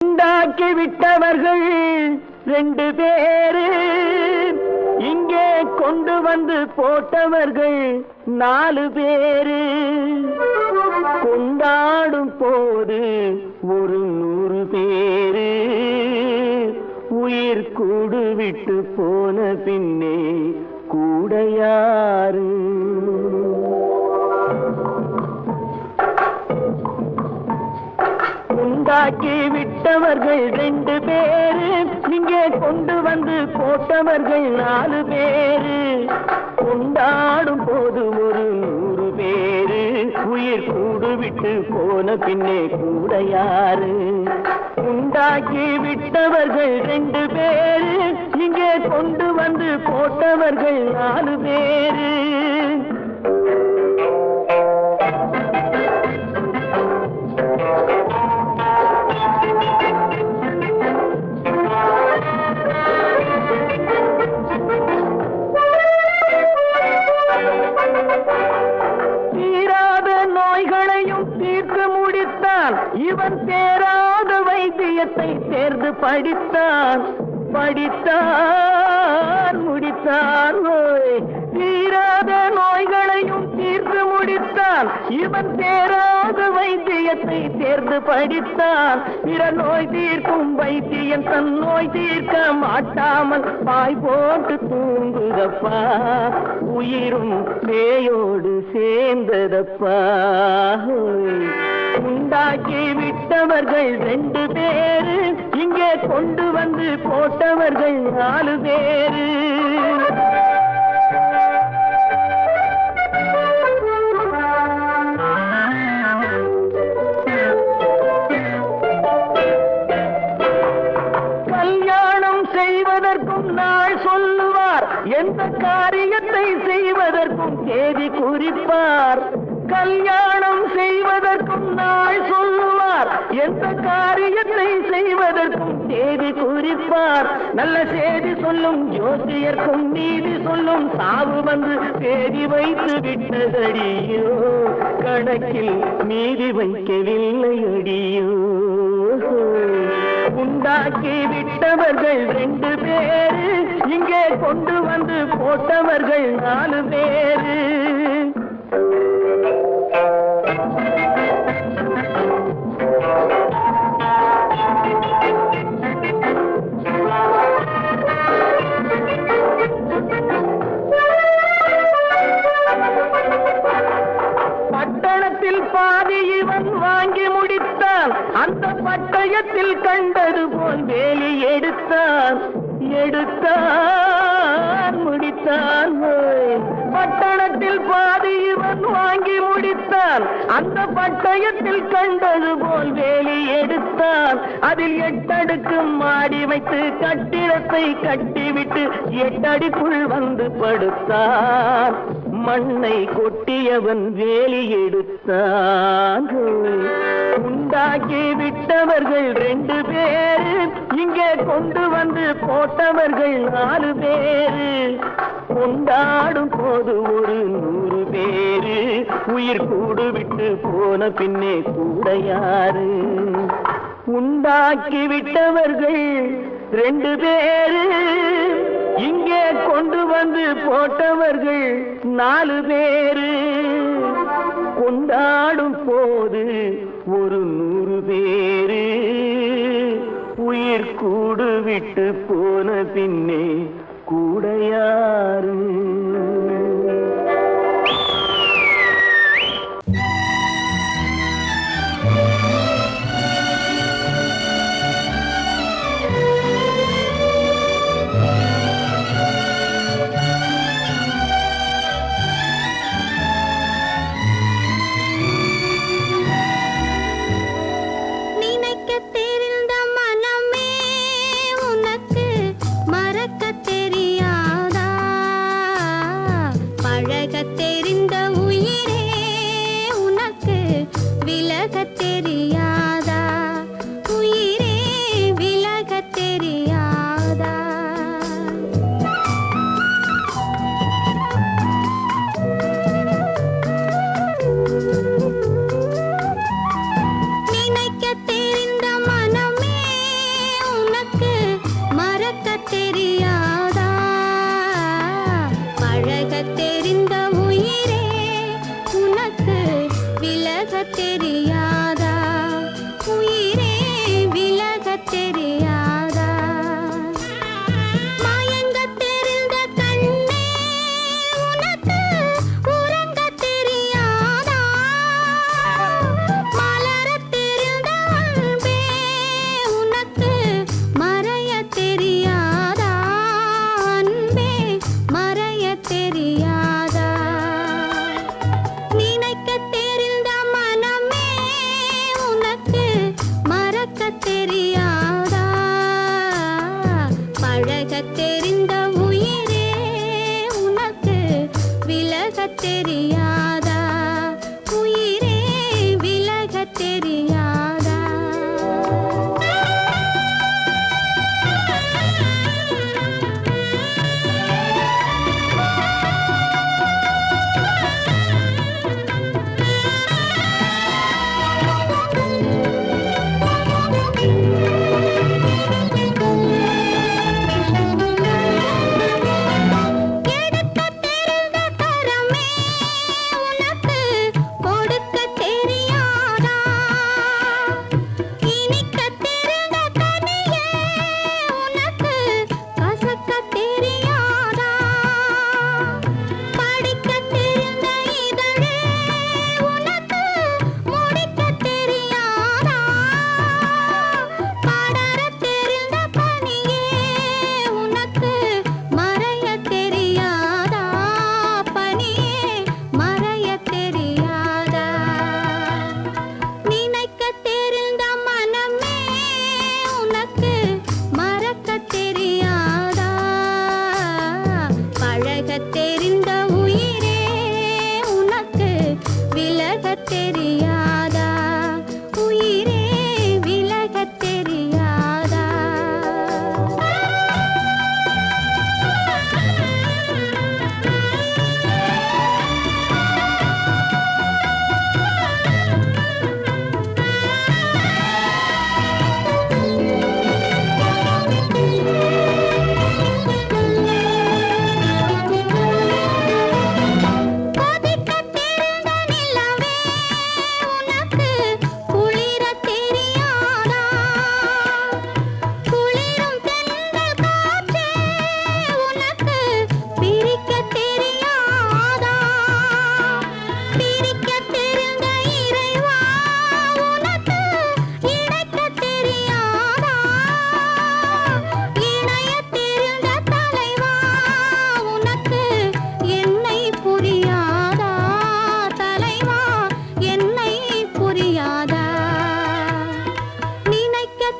உண்டாக்கி விட்டவர்கள் 2 பேரு, இங்கே கொண்டு வந்து போட்டவர்கள் 4 பேரு. கொண்டாடும் போது ஒரு 100 பேரு, உயிர் கூடு விட்டு போன பின்னே கூட யாரு? உண்டாக்கி விட்டவர்கள் 2 பேரு, இங்கே கொண்டு வந்து போட்டவர்கள் 4 பேரு. கொண்டாடும் போது ஒரு 100 பேரு, உயிர் கூடு விட்டு போன பின்னே கூட யாரு? உண்டாக்கி விட்டவர்கள் 2 பேரு, இங்கே கொண்டு வந்து போட்டவர்கள் 4 பேரு. இவன் தேராத வைத்தியத்தை தேர்ந்து படித்தான், முடித்தான். தீராத நோய்களையும் தீர்த்து முடித்தான். இவன் தேராத வைத்தியத்தை தேர்ந்து படித்தான். பிற நோய் தீர்க்கும் வைத்தியன் தன் நோய் தீர்க்க மாட்டாமல் பாய் போட்டு தூங்குதப்பா, உயிரும் பேயோடு சேர்ந்ததப்பா. உண்டாக்கி விட்டவர்கள் 2 பேரு, இங்கே கொண்டு வந்து போட்டவர்கள் 4 பேரு. கல்யாணம் செய்வதற்கும் நாள் சொல்லுவார், எந்த காரியத்தை செய்வதற்கும் தேதி குறிப்பார். கல்யாணம் செய்வதற்கும் நாள் சொல்லுவார், எந்த காரியத்தை செய்வதற்கும் தேதி குறிப்பார். நல்ல செய்தி சொல்லும் ஜோசியர்க்கும் நீதி சொல்லும் சாவு வந்து தேதி வைத்து விட்டதடியோ, கணக்கில் மீதி வைக்கவில்லை அடியோ. உண்டாக்கி விட்டவர்கள் 2 பேரு, இங்கே கொண்டு வந்து போட்டவர்கள் 4 பேரு. பட்டணத்தில் பாதி இவன் வாங்கி முடித்தான், அந்த பட்டயத்தில் கண்டது போல் வேலி எடுத்தான், முடித்தான். பட்டணத்தில் பாதி இவன் வாங்கி முடித்தான், அந்த பட்டயத்தில் கண்டது போல் வேலி எடுத்தான். அதில் 8 அடுக்கு மாடி வைத்து கட்டிடத்தை கட்டிவிட்டு 8 அடிக்குள் வந்து படுத்தான். மண்ணை கொட்டியவன் வேலி எடுத்தான். உண்டாக்கி விட்டவர்கள் 2 பேரு, இங்கே கொண்டு வந்து போட்டவர்கள் 4 பேரு. கொண்டாடும் போது ஒரு 100 பேரு, உயிர் கூடு விட்டு போன பின்னே கூட யாரு? உண்டாக்கி விட்டவர்கள் 2 பேரு, இங்கே கொண்டு வந்து போட்டவர்கள் 4 பேரு. கொண்டாடும் போது ஒரு 100 பேரு, உயிர் கூடு விட்டு போன பின்னே கூட யாரு? பழக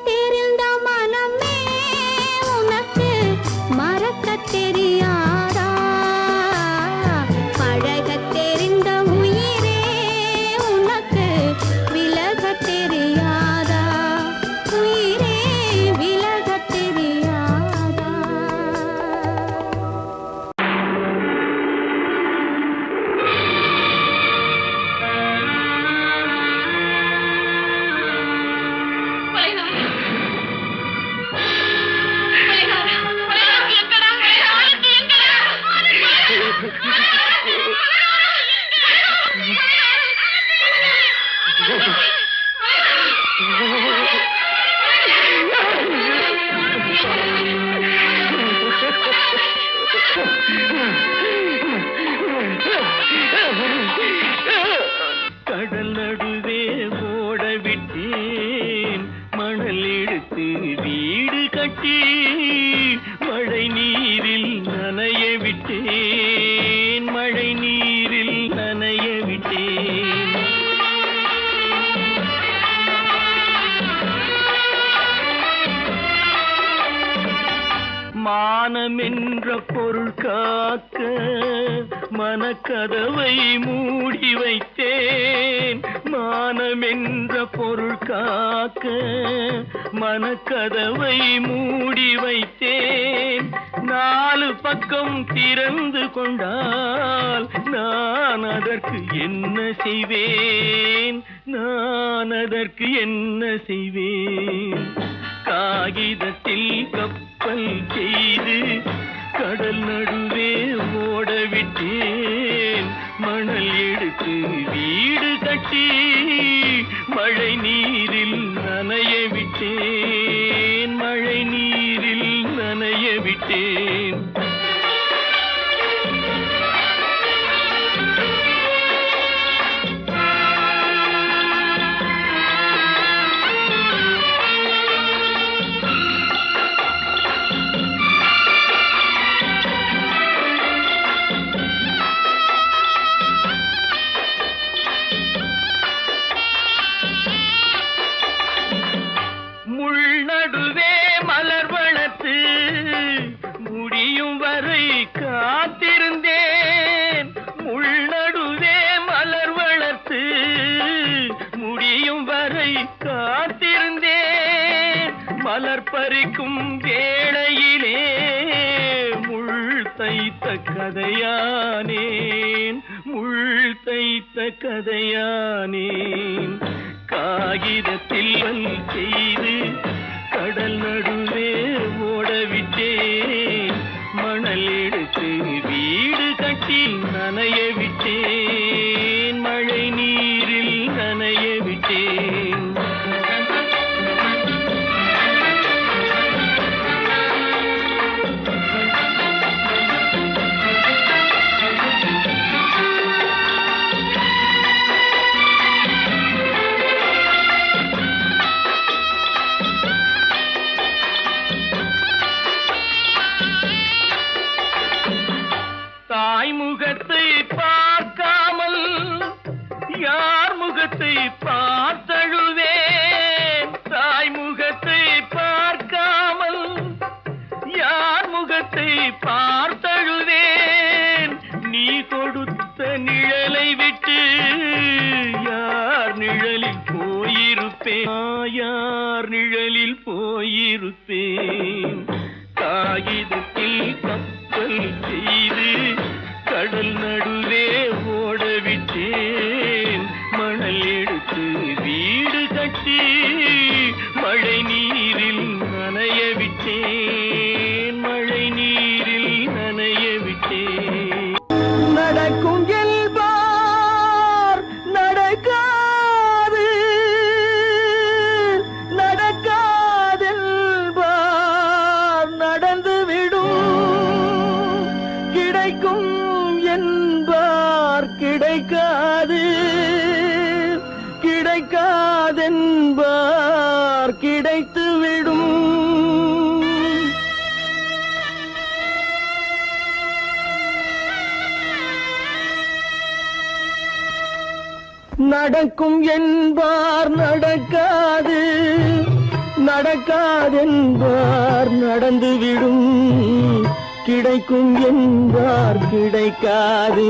தெரிந்த மனமே உனக்கு மறக்க தெரியாதா? பழக தெரிந்த உயிரே உனக்கு விலக தெரியாதா? உயிரே விலக தெரியாதா? கடல் நடுவே ஓட விட்டேன், மணல் எடுத்து வீடு கட்டி மழை நீரில் நனைய விட்டேன், மழை நீரில் நனைய விட்டேன். மானமென்ற பொருள் காக்க மனக்கதவை மூடி வைத்தேன், மானமென்ற பொருள் காக்க மனக்கதவை மூடி வைத்தேன். 4 பக்கம் திறந்து கொண்டால் நான் அதற்கு என்ன செய்வேன், நான் அதற்கு என்ன செய்வேன்? காகிதத்தில் கப்பல் செய்து கடல் நடுவே ஓட விட்டேன், மணல் எடுத்து வீடு கட்டி மழை நீரில் நனைய விட்டேன், மழை நீரில் நனைய விட்டேன். முள்நடுவே மலர் வளர்த்து முடியும் வரை காத்திருந்தேன், முள்நடுவே மலர் வளர்த்து முடியும் வரை காத்திருந்தேன். மலர் பறிக்கும் வேளையிலே முள் தைத்த கதையானேன், முள் தைத்த கதையானேன். காகிதத்தில் செய்து கடல் நடுவே ஓடவிட்டேன், மணல் எடுத்து வீடு கட்டி நனைய விட்டேன், மழை நீரில் நனைய விட்டேன். தாய் முகத்தை பார்க்காமல் யார் முகத்தை பார்த்தழுவேன், தாய் முகத்தை பார்க்காமல் யார் முகத்தை பார்த்தழுவேன். நீ கொடுத்த நிழலை விட்டு யார் நிழலில் போயிருப்பேன், யார் நிழலில் போயிருப்பேன். காகிதத்தில் கப்பல் செய்து கடல் நடுவே ஓடவிட்டேன், மணல் எடுத்து வீடு கட்டி மழை நீரில் நனைய விட்டேன், மழை நீரில் நனைய விட்டேன். நடக்கும் என்பார் நடக்காது, நடக்காதென்பார் நடந்துவிடும், கிடைக்கும் என்பார் கிடைக்காது, கிடைக்காதென்பார் கிடைத்துவிடும். நடக்கும் என்பார் நடக்காது, நடக்காதென்பார் நடந்துவிடும், கிடைக்கும் என்பார் கிடைக்காது,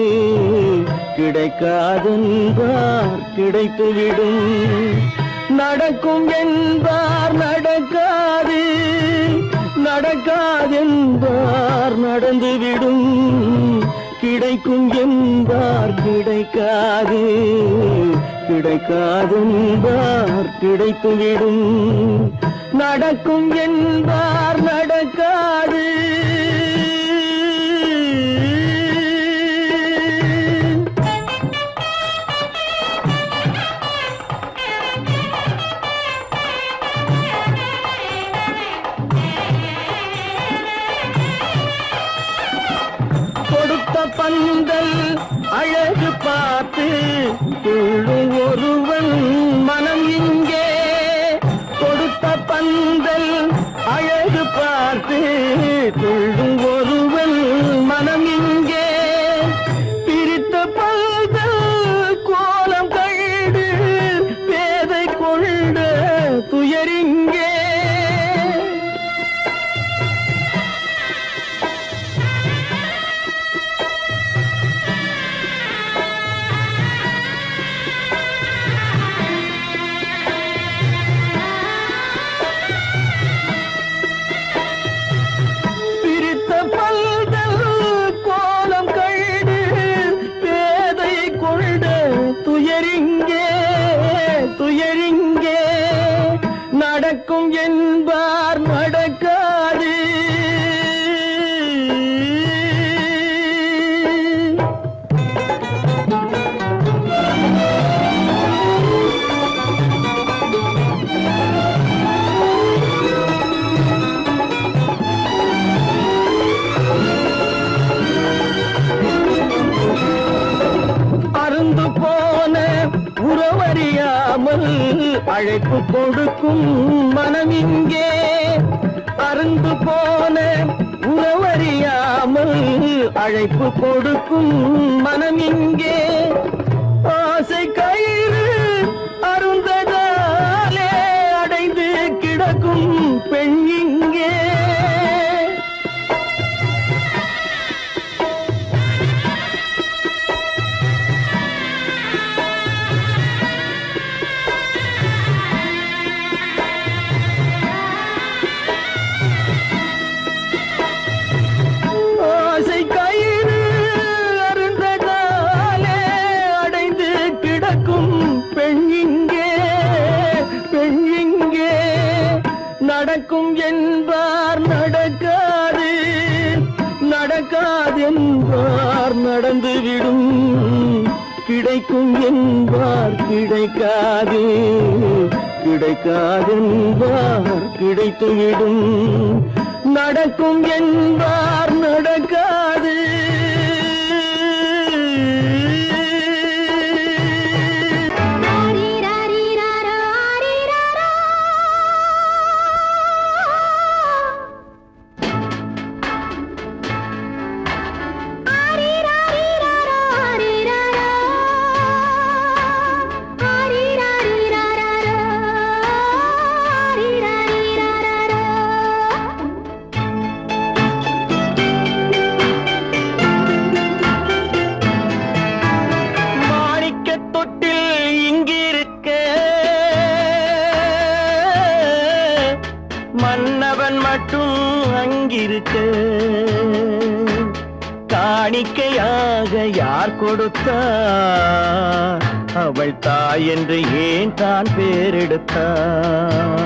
கிடைக்காதென்பார் கிடைத்துவிடும். நடக்கும் என்பார் நடக்காது, நடக்காதென்பார் நடந்துவிடும், கிடைக்கும் என்பார் கிடைக்காது, கிடைக்காதென்பார் கிடைத்துவிடும். நடக்கும் என்பார் நடக்காது. கொடுத்த பந்தல் அழகு பார்த்து துள்ளும் ஒருவன் மனம் இங்கே, கொடுத்த பந்தல் அழகு பார்த்து துள்ளும் ஒருவன் மனம் இங்கே, பிரித்த பந்தல் கோலம் கண்டு பேதை கொண்ட துயரிங்கே. துயரிங்கே நடக்கும் என்பார் நடக்காது. அருந்து போன உறவறியாமல் அழைப்பு கொடுக்கும் மனம் இங்கே, அருந்து போன உறவறியாமல் அழைப்பு கொடுக்கும் மனம் இங்கே. ஆசை கயிறு அருந்ததாலே அடைந்து கிடக்கும் பெண் இங்கே. நடக்கும் என்பார் நடக்காது, நடக்காதென்பார் நடந்துவிடும், கிடைக்கும் என்பார் கிடைக்காது, கிடைக்காதென்பார் கிடைத்துவிடும். நடக்கும் என்பார் நடக்காது. மன்னவன் மட்டும் அங்கிருக்க, காணிக்கையாக யார் கொடுத்தார், அவள் தாய் என்று ஏன் தான் பேரெடுத்தார்.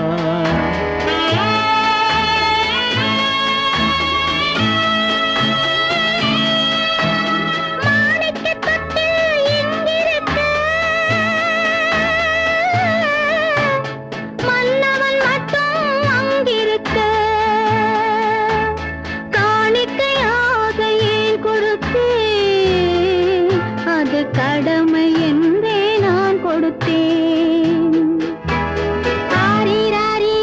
கடமை என்றே நான் கொடுத்தேன். ஆரி ராரி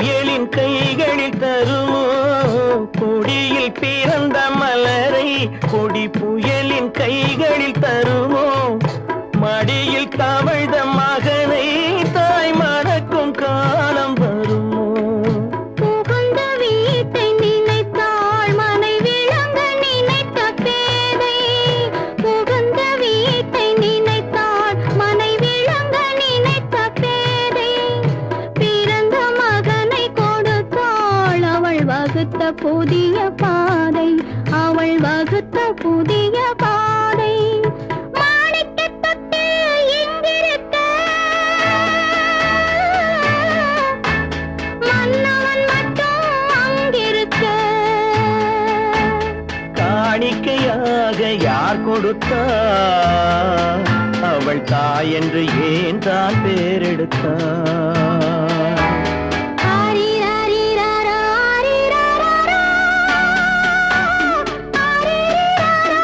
புயலின் கைகளில் தருமோ கொடியில் பிறந்த மலரை கொடி புயலின் கைகளில் தருமோ மடியில் தவழ்ந்த மகனை தாய் மணக்கும் காலம் வருமோ புகுந்த வீட்டை நினைத்தாள் மனை விளங்க நினைத்த பேதை புகுந்த வீட்டை நினைத்தாள் மனை விளங்க நினைத்த பேதை பிறந்த மகனை கொடுத்தாள் அவள் வகுத்த புதிய பாதை அவள் வகுத்த புதிய பாதை மாணிக்கத் தொட்டில் இங்கிருக்க மன்னவன் மட்டும் அங்கிருக்க காணிக்கையாக யார் கொடுத்தார் அவள் தாய் என்று ஏன் தான் பேரெடுத்தார் ஆரிராரிராரா, ஆரிராராரா. ஆரிராரா,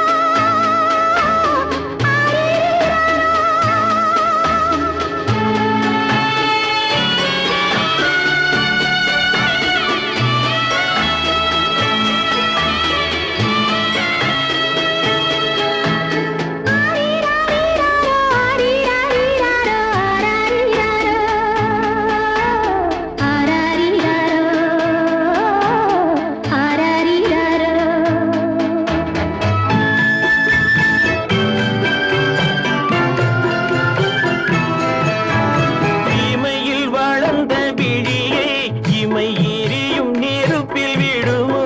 இமையில் வளர்ந்த விழியை இமை எரியும் நெருப்பில் விடுமோ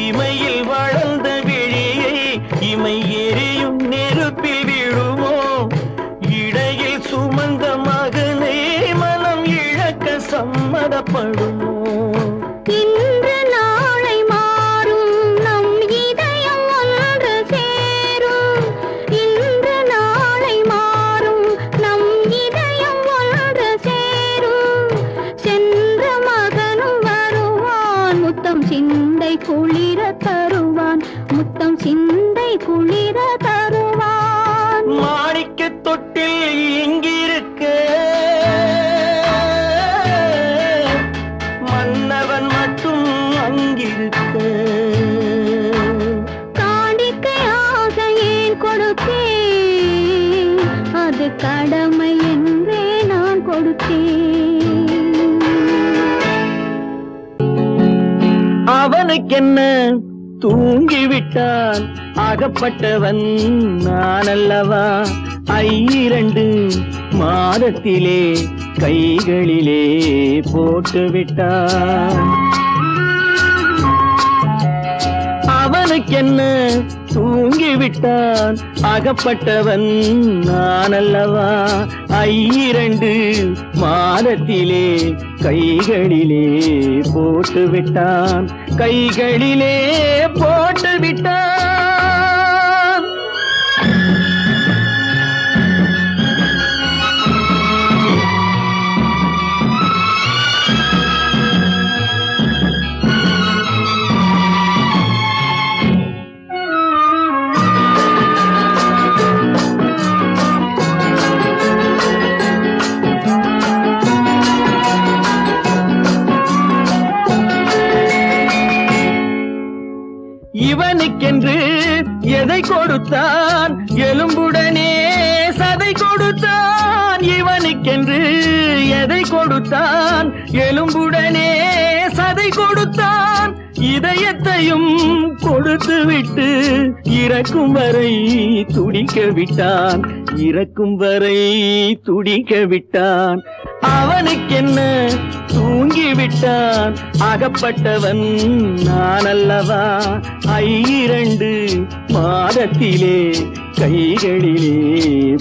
இமையில் வளர்ந்த விழியை இமை எரியும் நெருப்பில் விடுமோ இடையில் சுமந்த மகனை மனம் இழக்க சம்மதப்படுமோ இன்று நாளை மாறும் நம் இதயம் ஒன்று சேரும் இன்று நாளை மாறும் நம் இதயம் ஒன்று சேரும் சென்ற மகனும் வருவான் முத்தம் சிந்தை குளிர தருவான் முத்தம் சிந்தை குளிர தருவான் மாணிக்கத் தொட்டில் இங்கிருக்க மன்னவன் மட்டும் அங்கிருக்க காணிக்கையாக ஏன் கொடுத்தேன் அது கடமை என்றே நான் கொடுத்தேன் அவனுக்கென்ன தூங்கிவிட்டான் அகப்பட்டவன் நான் அல்லவா 2 மாதத்திலே கைகளிலே போட்டுவிட்டான் அவனுக்கென்ன தூங்கிவிட்டான் அகப்பட்டவன் நான் அல்லவா 2 மாதத்திலே கைகளிலே போட்டுவிட்டான் கைகளிலே போட்டுவிட்டான் இவனுக்கென்று எதை கொடுத்தான் எலும்புடனே சதை கொடுத்தான் இவனுக்கென்று எதை கொடுத்தான் எலும்புடனே சதை கொடுத்தான் இதயத்தையும் கொடுத்து விட்டு இறக்கும் வரை துடிக்க விட்டான் இறக்கும் வரை துடிக்க விட்டான் அவனுக்கென்ன தூங்கிவிட்டான் அகப்பட்டவன் நான் அல்லவா 2 மாதத்திலே கைகளிலே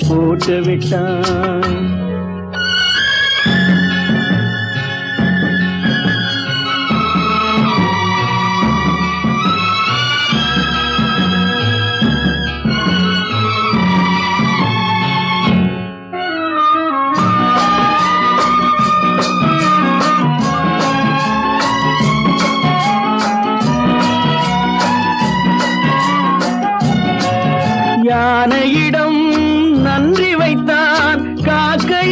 போட்டுவிட்டான் யானையிடம் நன்றி வைத்தான் காக்கை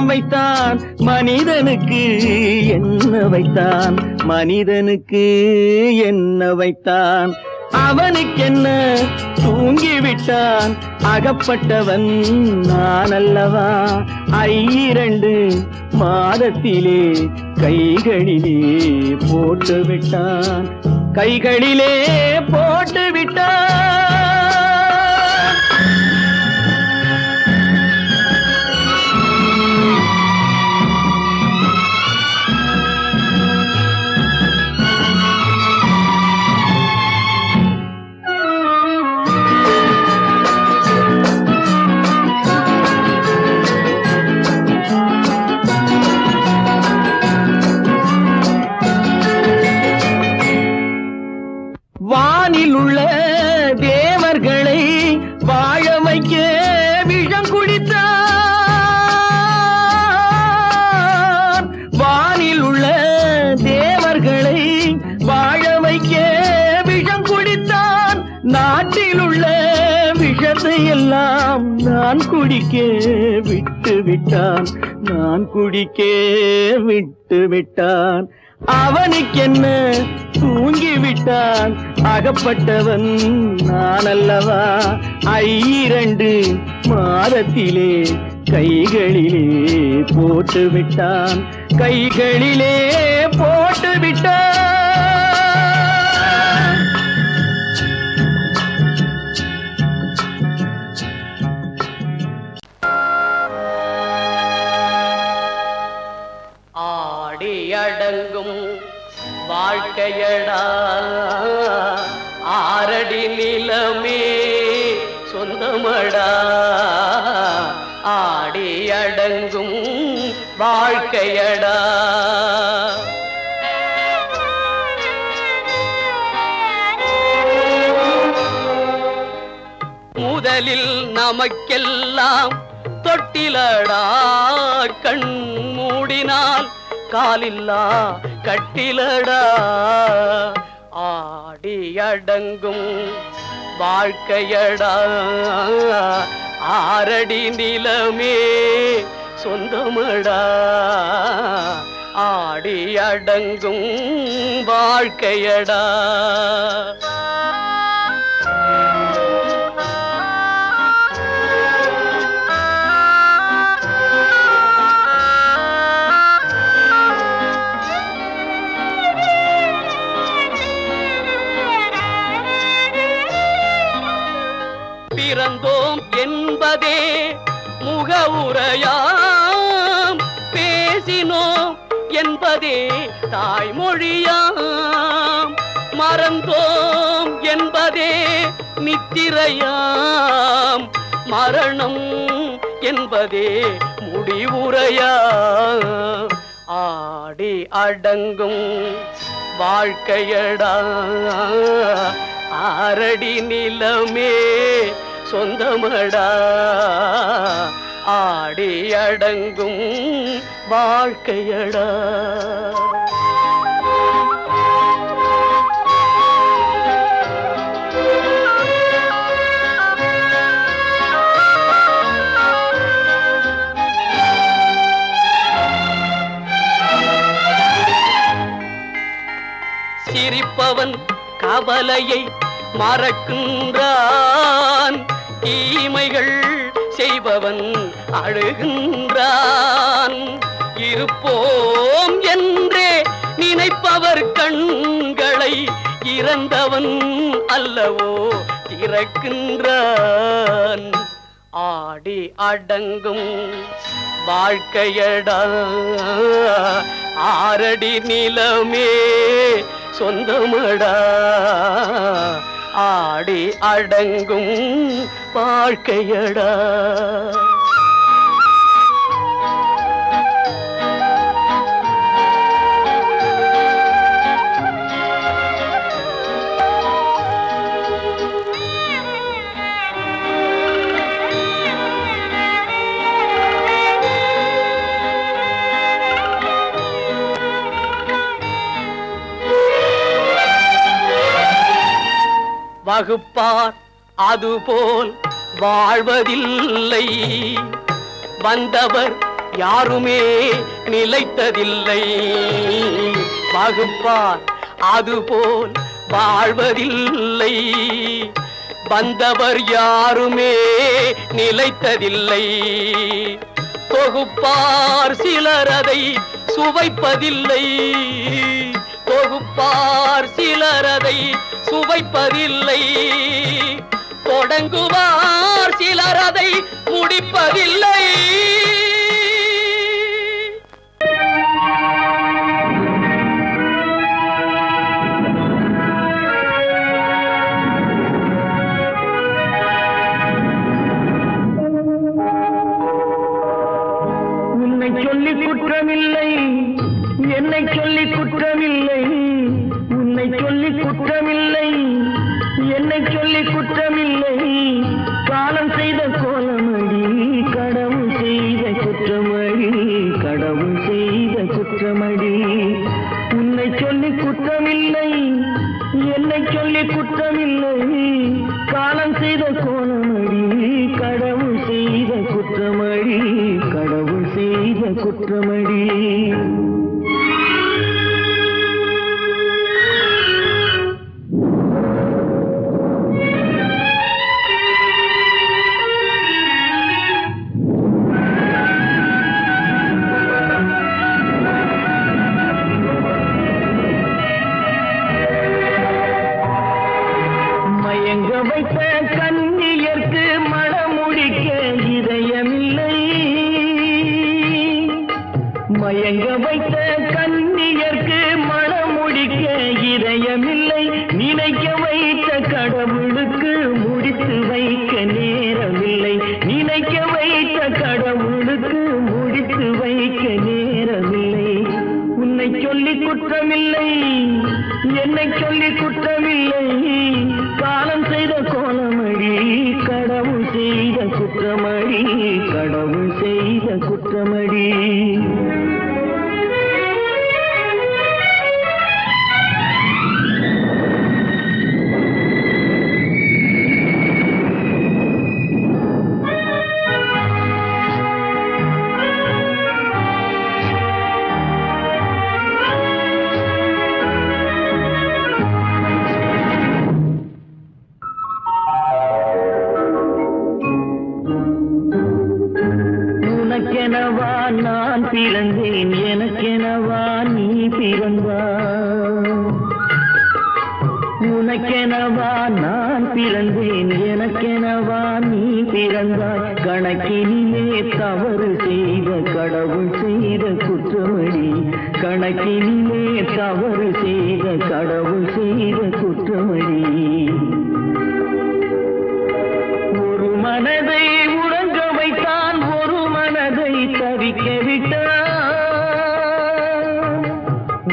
எல்லாம் வைத்தான் மனிதனுக்கு என்ன வைத்தான் மனிதனுக்கு என்ன வைத்தான் அவனுக்கென்ன தூங்கிவிட்டான் அகப்பட்டவன் நான் அல்லவா 2 மாதத்திலே கைகளிலே போட்டு விட்டான் கைகளிலே போட்டு விட்டான் வானில் உள்ள தேவர்களை வாழ வைக்க விஷம் குடித்தான் வானில் உள்ள தேவர்களை வாழ வைக்க விஷம் குடித்தான் நாட்டில் உள்ள விஷத்தை எல்லாம் நான் குடிக்க விட்டு விட்டான் நான் குடிக்க விட்டு விட்டான் அவனுக்கென்ன தூங்கிவிட்டான் அகப்பட்டவன் நான் அல்லவா 2 மாதத்திலே கைகளிலே போட்டு விட்டான் கைகளிலே போட்டு விட்டான் ஆடி அடங்கும் வாழ்க்கையடா ஆரடி நிலமே சொந்தமடா ஆடி அடங்கும் வாழ்க்கையடா முதலில் நமக்கெல்லாம் தொட்டிலடா கண் மூடினால் காலில்லா கட்டிலடா ஆடி அடங்கும் வாழ்க்கையடா ஆரடி நிலமே சொந்தமடா ஆடி அடங்கும் வாழ்க்கையடா பிறந்தோம் என்பதே முகவுரையாம் பேசினோம் என்பதே தாய்மொழியாம் மறந்தோம் என்பதே நித்திரையாம் மரணம் என்பதே முடிவுரையாம் ஆடி அடங்கும் வாழ்க்கையடா ஆரடி நிலமே சொந்தமடா ஆடி அடங்கும் வாழ்க்கையடா சிரிப்பவன் கவலையை மறக்கின்றான் தீமைகள் செய்பவன் அழுகின்றான் இருப்போம் என்றே நினைப்பவர் கண்களை இறந்தவன் அல்லவோ திறக்கின்றான் ஆடி அடங்கும் வாழ்க்கையடா ஆரடி நிலமே சொந்தமடா ஆடி அடங்கும் வாழ்க்கையடா வகுப்பார் அதுபோல் வாழ்வதில்லை வந்தவர் யாருமே நிலைத்ததில்லை. வகுப்பார் அதுபோல் வாழ்வதில்லை. வந்தவர் யாருமே நிலைத்ததில்லை. தொகுப்பார் சிலர் அதை சுவைப்பதில்லை. தொகுப்பார் சிலர் அதை சுவைப்பதில்லை. தொடங்குவார் சிலர் அதை முடிப்பதில்லை. உன்னை சொல்லி குற்றமில்லை, என்னை சொல்லி குற்றமில்லை. உன்னை சொல்லி குற்றமில்லை, என்னை சொல்லி குற்றமில்லை. காலம் செய்த கோலமடி, கடவுள் செய்த குற்றமடி, கடவுள் செய்த குற்றமடி. உன்னை சொல்லி குற்றமில்லை, என்னை சொல்லி குற்றமில்லை. காலம் செய்த கோலமடி, கடவுள் செய்த குற்றமடி, கடவுள் செய்த குற்றமடி. மயங்க வைத்த கண்ணியர்க்கு மனமுடிக்க இதயமில்லை. மயங்க வைத்த கண்ணியர்க்கு மனமுடிக்க இதயமில்லை. நினைக்க வைத்த கடவுளுக்கு முடித்து வைக்க நேரமில்லை. நினைக்க வைத்த கடவுளுக்கு முடித்து வைக்க நேரமில்லை. உன்னை சொல்லி குற்றமில்லை, என்னை சொல்லி குற்றமில்லை. காலம் செய்த கோலமடி, கடவுள் செய்த குற்றமடி, கடவுள் செய்த குற்றமடி. உனக்கெனவா நான் பிறந்தேன், எனக்கெனவா நீ பிறந்தாய். உனக்கெனவா நான் பிறந்தேன், எனக்கெனவா நீ பிறந்தாய். கணக்கினிலே தவறு செய்த கடவுள் செய்த குற்றமடி, கணக்கினிலே தவறு செய்த கடவுள் செய்த குற்றமடி. ஒரு மனதை உறங்க வைத்தான், ஒரு மனதை தவிக்க விட்டான்.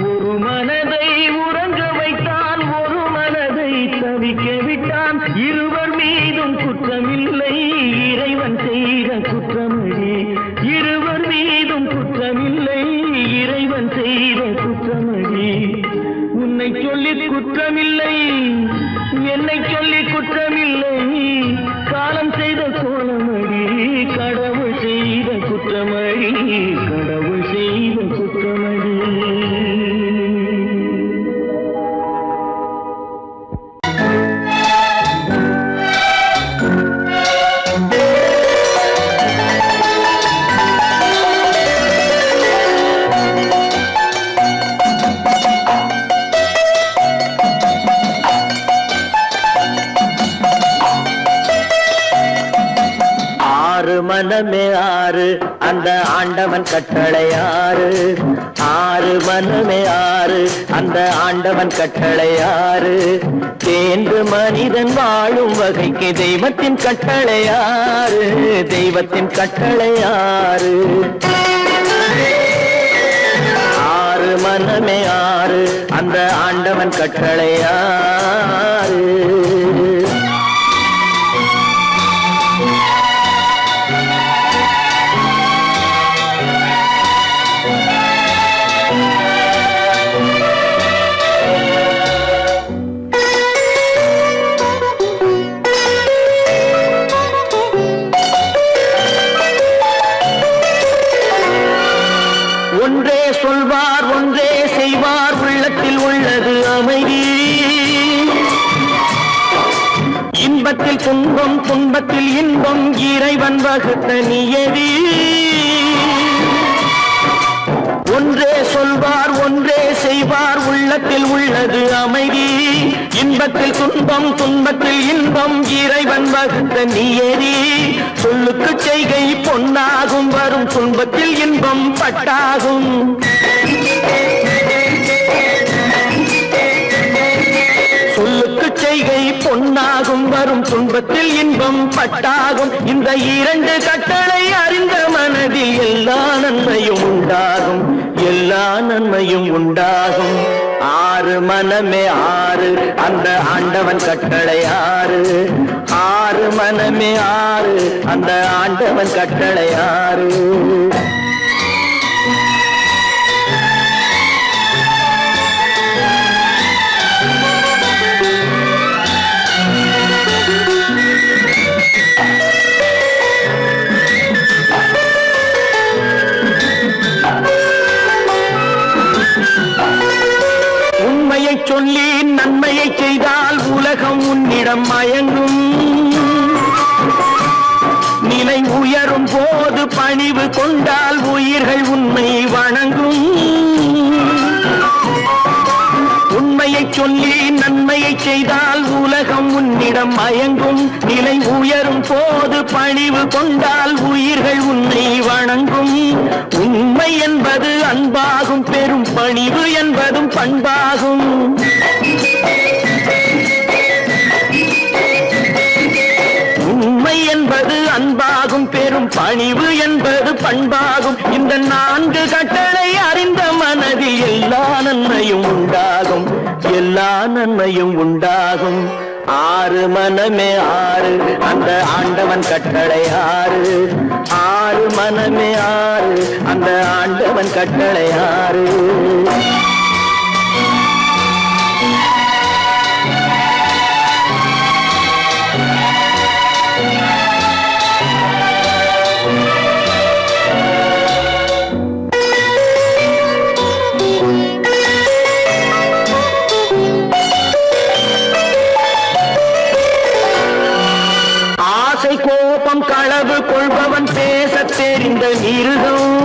ஒரு மனதை உறங்க வைத்தான், ஒரு மனதை தவிக்க விட்டான். இருவர் மீதும் குற்றமில்லை, இறைவன் செய்த குற்றமடி. இருவர் மீதும் குற்றமில்லை, இறைவன் செய்த குற்றமடி. உன்னை சொல்லி குற்றமில்லை, என்னை சொல்லி குற்றமில்லை. காலம் செய்த கோலமடி, கடவுள் செய்த குற்றமடி, கடவுள் செய்த குற்றமடி. மனமே ஆறு, அந்த ஆண்டவன் கட்டளை ஆறு. ஆறு மனமே ஆறு, அந்த ஆண்டவன் கட்டளை ஆறு. தேர்ந்து மனிதன் வாழும் வகைக்கு தெய்வத்தின் கட்டளை ஆறு, தெய்வத்தின் கட்டளை ஆறு. ஆறு மனமே ஆறு, அந்த ஆண்டவன் கட்டளை ஆறு. ஒன்றே சொல்வார் ஒன்றே செய்வார் உள்ளத்தில் உள்ளது அமைதி இன்பத்தில் துன்பம் துன்பத்தில் இன்பம் இறைவன் வகுத்த நியதி ஒன்றே சொல்வார் ஒன்றே செய்வார் உள்ளத்தில் உள்ளது அமைதி இன்பத்தில் துன்பம் துன்பத்தில் இன்பம் இறைவன் வகுத்த நியதி சொல்லுக்கு செய்கை பொன்னாகும் வரும் துன்பத்தில் இன்பம் பட்டாகும் சொல்லுக்கு செய்கை பொன்னாகும் வரும் துன்பத்தில் இன்பம் பட்டாகும் இந்த இரண்டு கட்டளை அறிந்த மனதில் எல்லா நன்மையும் உண்டாகும் எல்லா நன்மையும் உண்டாகும் ஆறு மனமே ஆறு அந்த ஆண்டவன் கட்டளை ஆறு ஆறு மனமே ஆறு அந்த ஆண்டவன் கட்டளை ஆறு சொல்லி நன்மையை செய்தால் உலகம் உன்னிடம் மயங்கும் நிலை உயரும் போது பணிவு கொண்டால் உயிர்கள் உன்னை வணங்கும் உண்மையை சொல்லி நன்மையை செய்தால் உலகம் உன்னிடம் மயங்கும் நிலை உயரும் போது பணிவு கொண்டால் உயிர்கள் உன்னை வணங்கும் உண்மை என்பது அன்பாகும் பெரும் பணிவு என்பதும் பண்பாகும் உண்மை என்பது அன்பாகும் பெரும் பணிவு என்பது பண்பாகும் இந்த நான்கு கட்டளை அறிந்த மனதில் எல்லா நன்மையும் உண்டாகும் எல்லா நன்மையும் உண்டாகும் ஆறு மனமே ஆறு அந்த ஆண்டவன் கட்டளை ஆறு ஆறு மனமே ஆறு அந்த ஆண்டவன் கட்டளை ஆறு கோபம் களவு கொள்பவன் பேச தெரிந்த மிருகம்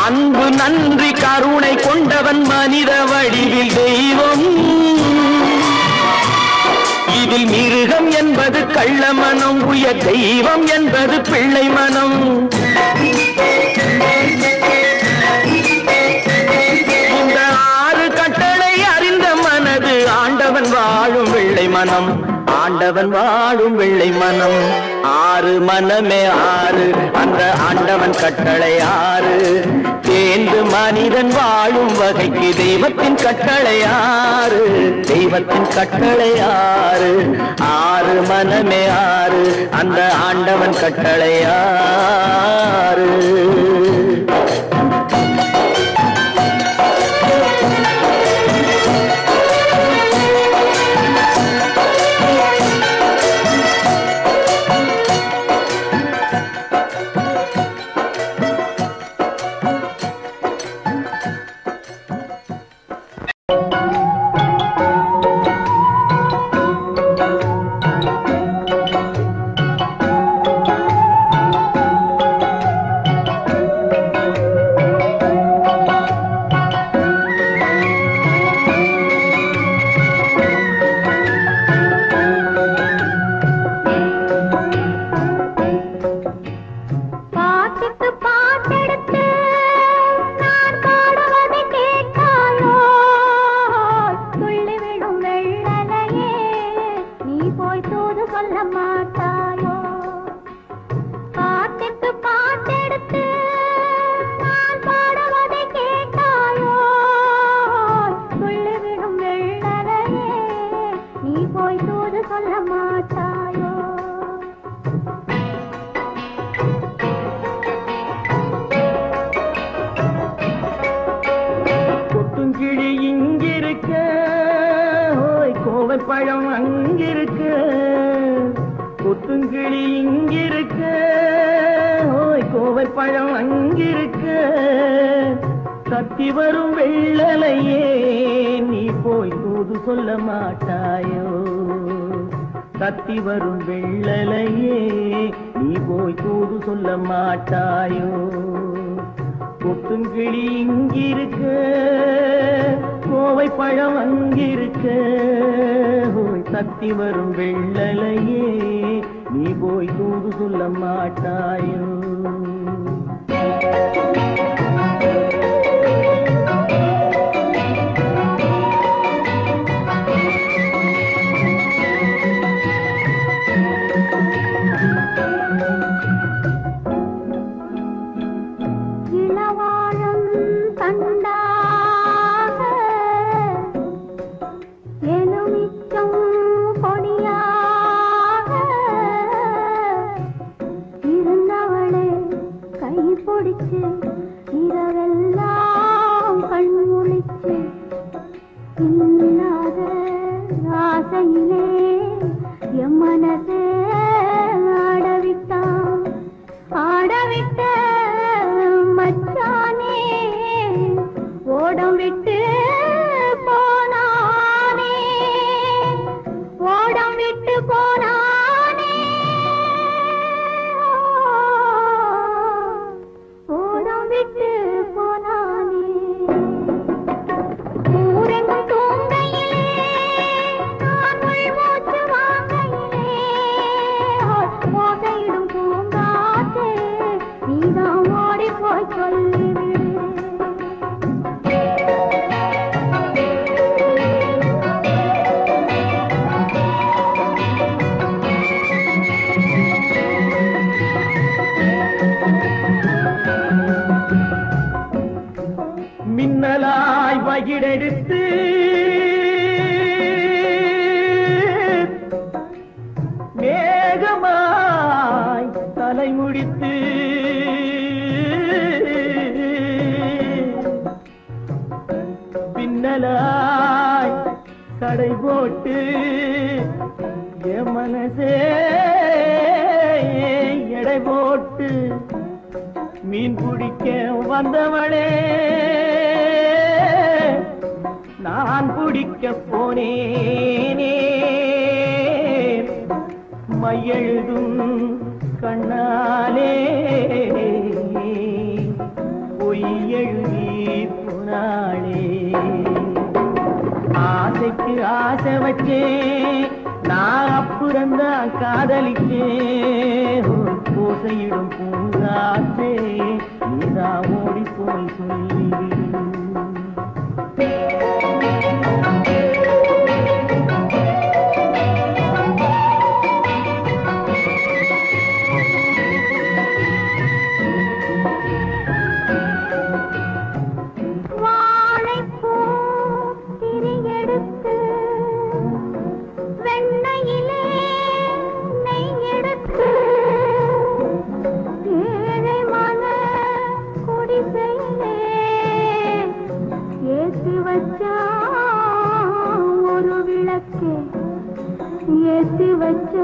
அன்பு நன்றி கருணை கொண்டவன் மனித வடிவில் தெய்வம் இதில் மிருகம் என்பது கள்ள மனம் உயர் தெய்வம் என்பது பிள்ளை மனம் இந்த ஆறு கட்டளை அறிந்த மனது ஆண்டவன் வாழும் வெள்ளை மனம் ஆண்டவன் வாழும் வெள்ளை மனம் ஆறு மனமே ஆறு அந்த ஆண்டவன் கட்டளை ஆறு தேர்ந்து மனிதன் வாழும் வகைக்கு தெய்வத்தின் கட்டளை ஆறு தெய்வத்தின் கட்டளை ஆறு ஆறு மனமே ஆறு அந்த ஆண்டவன் கட்டளை ஆறு பழம் அங்கிருக்கு, புத்துங்கிளி இங்கிருக்கு, ஓய் கோவை கோவை பழம் அங்கிருக்க தத்தி வரும் வெள்ளலையே நீ போய் தூது சொல்ல மாட்டாயோ தத்தி வரும் வெள்ளலையே நீ போய் தூது சொல்ல மாட்டாயோ கொத்துங்கிளி இங்கிருக்க கோவை பழம் அங்கிருக்க போய் தத்தி வரும் வெள்ளலையே நீ போய் தூது சொல்ல மாட்டாயோ இரவெல்லாம் கண் முழிச்சு இல்லாத ஆசையிலே என் மனசே ஆடவிட்ட மச்சானே ஓடம் விட்டு போனானே ஓடம் விட்டு போனானே ஓடம் விட்டு போனானே ஊரெங்கும் தூங்கையிலே நான் மூச்சு வாங்கையிலே ஓசையிடும் பூங்காற்றே நீதான் ஓடி போய் சொல்லிவிடு மின்னலாய் வகிடெடுத்து மேகமாய் தலைமுடித்து பின்னலாய் கடை போட்டு என் மனசே எடை போட்டு மீன் பிடிக்க வந்தவளே நான் பிடிக்க போனேனே மையெழுதும் கண்ணாலே பொய் எழுதி போனாளே ஆசைக்கு ஆசை வச்சேன் நான் அப்புறந்தான் காதலிச்சேன் பூசையிடும் பூங்காற்றே நீதான் ஓடி போய் சொல்லிவிடு ஒரு விளக்கே ஏற்றி வச்ச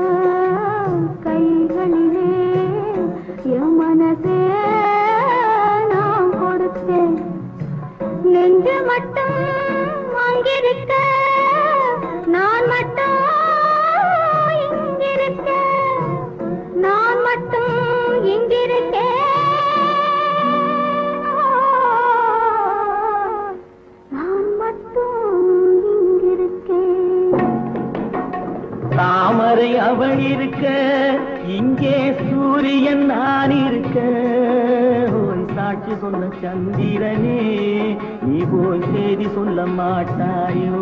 கைகளிலே என் மனசே நான் கொடுத்தேன் நெஞ்சு மட்டும் அங்கிருக்க நான் மட்டும் இங்கிருக்க நான் மட்டும் இங்கிருக்கேன் தாமரை அவள் இருக்க இங்கே சூரியன் நான் இருக்க சாட்சி சொன்ன சந்திரனே நீ போய் செய்தி சொல்ல மாட்டாயோ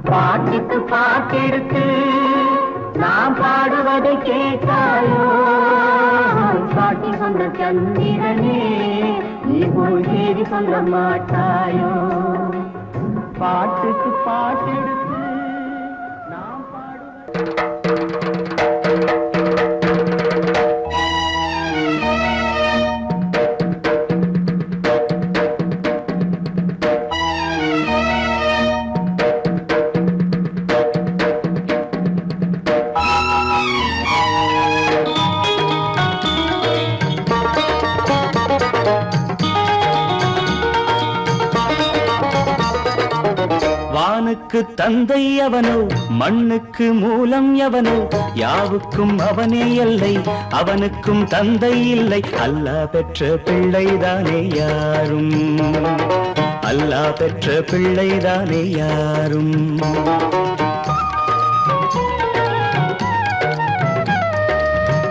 பாட்டுக்கு பாட்டெடுத்து நான் பாடுவதை கேட்டாயோ சாட்சி சொன்ன சந்திரனே நீ போய் செய்தி சொல்ல மாட்டாயோ பாட்டுக்கு பாட்டெடுத்து வானுக்கு தந்தை அவனோ மண்ணுக்கு மூலம் எவனோ யாவுக்கும் அவனே எல்லை அவனுக்கும் தந்தை இல்லை அல்லாஹ் பெற்ற பிள்ளைதானே யாரும் அல்லாஹ் பெற்ற பிள்ளைதானே யாரும்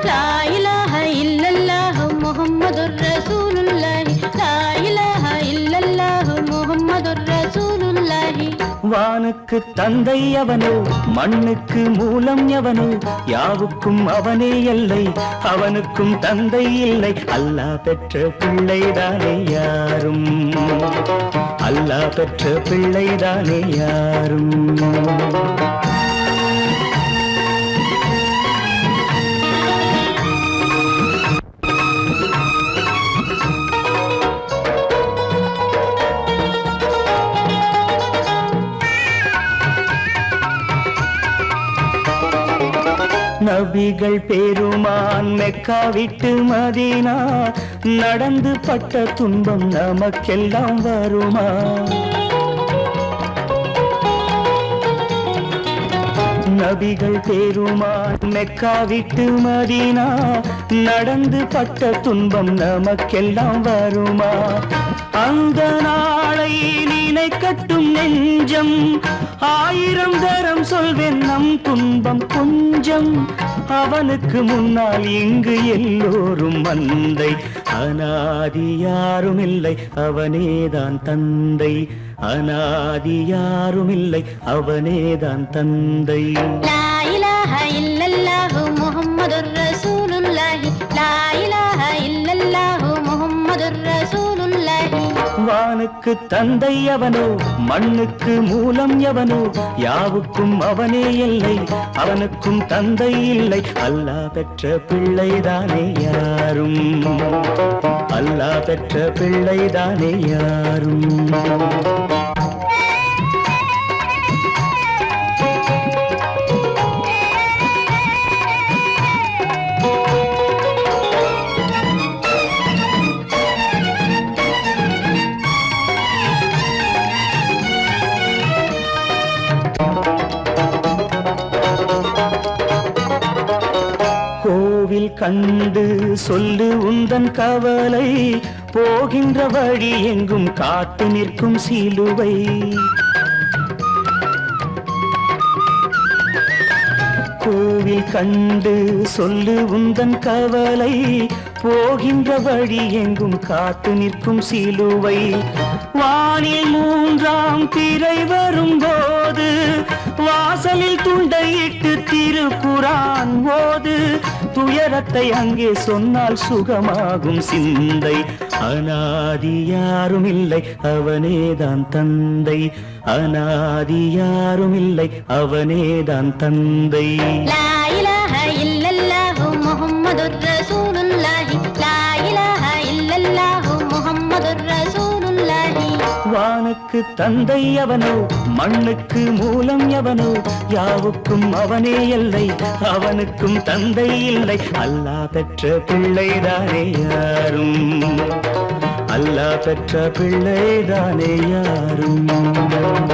லா இலாஹ இல்லல்லாஹு முஹம்மதுர் ரசூலுல்லாஹி லா இலாஹ இல்லல்லாஹு முஹம்மதுர் ரசூலுல்லாஹி வானுக்கு தந்தை அவனோ மண்ணுக்கு மூலம் எவனோ யாவுக்கும் அவனே எல்லை அவனுக்கும் தந்தை இல்லை அல்லாஹ் பெற்ற பிள்ளைதானே யாரும் அல்லாஹ் பெற்ற பிள்ளைதானே யாரும் நபிகள் பெருமான் மெக்கா விட்டு மதீனா நடந்து பட்ட துன்பம் நமக்கெல்லாம் வருமா நபிகள் பெருமான் மெக்கா விட்டு மதீனா நடந்து பட்ட துன்பம் நமக்கெல்லாம் வருமா அந்த நாளை நினைக்கட்டும் நெஞ்சம் ஆயிரம் தரம் சொல்வேன் நம் துன்பம் கொஞ்சம் அவனுக்கு முன்னால் இங்கு எல்லோரும் மந்தை அனாதி யாரும் இல்லை அவனேதான் தந்தை அனாதி யாரும் இல்லை அவனேதான் தந்தை லா இலாஹ இல்லல்லாஹு முஹம்மதுர் ரசூலுல்லாஹி லா இலாஹ இல்லல்லாஹு முஹம்மதுர் ரசூலுல்லாஹி வானுக்கு தந்தை அவனோ மண்ணுக்கு மூலம் எவனோ யாவுக்கும் அவனே இல்லை அவனுக்கும் தந்தை இல்லை அல்லாஹ் பெற்ற பிள்ளைதானே யாரும் அல்லாஹ் பெற்ற பிள்ளைதானே யாரும் கோவில் கண்டு சொல்லு உந்தன் கவலை போகின்ற வழி எங்கும் காத்து நிற்கும் சிலுவை கோவில் கண்டு சொல்லு உந்தன் கவலை போகின்ற வழி எங்கும் காத்து நிற்கும் சிலுவை வானில் மூன்றாம் திரை வரும்போது வாசலில் துண்டையிட்டு திருக்குரான் ஓது துயரத்தை அங்கே சொன்னால் சுகமாகும் சிந்தை அனாதி யாரும் இல்லை அவனேதான் தந்தை அனாதி யாரும் இல்லை அவனேதான் தந்தை லா இலாஹ இல்லல்லாஹு முஹம்மதுர் ரசூலுல்லாஹி லா இலாஹ இல்லல்லாஹு முஹம்மதுர் ரசூலுல்லாஹி வானுக்கு தந்தை அவனோ மண்ணுக்கு மூலம் எவனோ யாவுக்கும் அவனே எல்லை அவனுக்கும் தந்தை இல்லை அல்லாஹ் பெற்ற பிள்ளைதானே யாரும் அல்லாஹ் பெற்ற பிள்ளைதானே யாரும்